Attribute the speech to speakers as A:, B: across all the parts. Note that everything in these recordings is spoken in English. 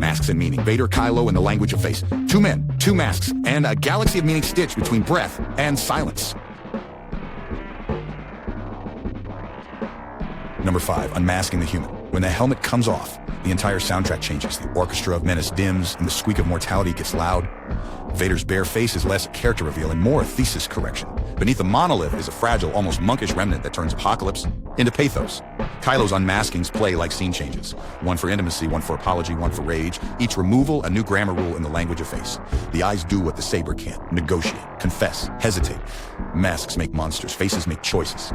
A: Masks and meaning. Vader, Kylo, and the language of face. Two men, two masks, and a galaxy of meaning stitched between breath and silence. Number 5, Unmasking the Human. When the helmet comes off, the entire soundtrack changes. The orchestra of menace dims, and the squeak of mortality gets loud. Vader's bare face is less a character reveal and more a thesis correction. Beneath the monolith is a fragile, almost monkish remnant that turns apocalypse into pathos. Kylo's unmaskings play like scene changes. One for intimacy, one for apology, one for rage. Each removal, a new grammar rule in the language of face. The eyes do what the saber can't. Negotiate, confess, hesitate. Masks make monsters, faces make choices.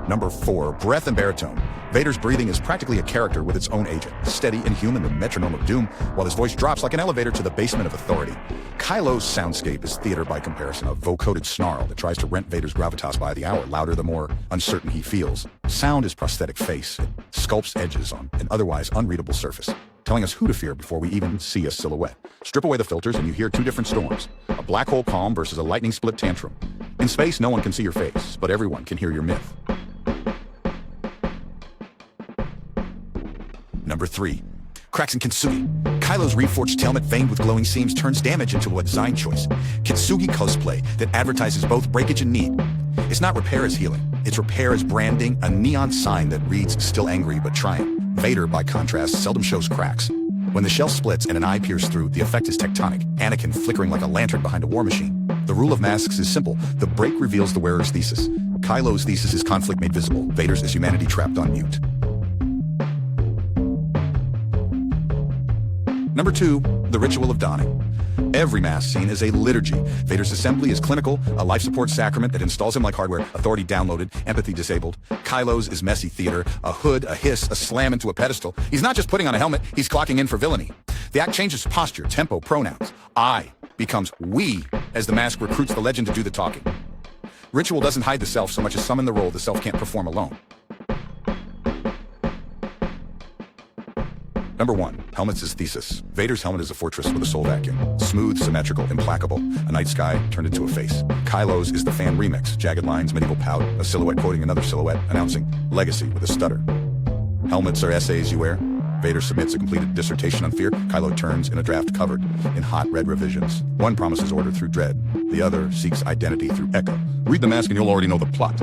A: Number 4, breath and baritone. Vader's breathing is practically a character with its own agent, steady and human, the metronome of doom, while his voice drops like an elevator to the basement of authority. Kylo's soundscape is theater by comparison, a vocoded snarl that tries to rent Vader's gravitas by the hour, louder the more uncertain he feels. Sound is prosthetic face. It sculpts edges on an otherwise unreadable surface, telling us who to fear before we even see a silhouette. Strip away the filters and you hear two different storms, a black hole calm versus a lightning split tantrum. In space, no one can see your face, but everyone can hear your myth. Number 3, cracks in Kintsugi. Kylo's reforged helmet veined with glowing seams turns damage into a design choice. Kintsugi cosplay that advertises both breakage and need. It's not repair as healing. It's repair as branding, a neon sign that reads still angry but trying. Vader, by contrast, seldom shows cracks. When the shell splits and an eye peers through, the effect is tectonic. Anakin flickering like a lantern behind a war machine. The rule of masks is simple. The break reveals the wearer's thesis. Kylo's thesis is conflict made visible. Vader's is humanity trapped on mute. Number 2, the ritual of donning. Every mask scene is a liturgy. Vader's assembly is clinical, a life support sacrament that installs him like hardware, authority downloaded, empathy disabled. Kylo's is messy theater, a hood, a hiss, a slam into a pedestal. He's not just putting on a helmet, he's clocking in for villainy. The act changes posture, tempo, pronouns. I becomes we as the mask recruits the legend to do the talking. Ritual doesn't hide the self so much as summon the role the self can't perform alone. Number 1, helmets is thesis. Vader's helmet is a fortress with a soul vacuum. Smooth, symmetrical, implacable. A night sky turned into a face. Kylo's is the fan remix. Jagged lines, medieval pout, a silhouette quoting another silhouette, announcing legacy with a stutter. Helmets are essays you wear. Vader submits a completed dissertation on fear. Kylo turns in a draft covered in hot red revisions. One promises order through dread. The other seeks identity through echo. Read the mask and you'll already know the plot.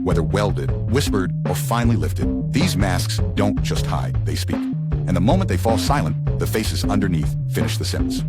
A: Whether welded, whispered, or finely lifted, these masks don't just hide, they speak. And the moment they fall silent, the faces underneath finish the sentence.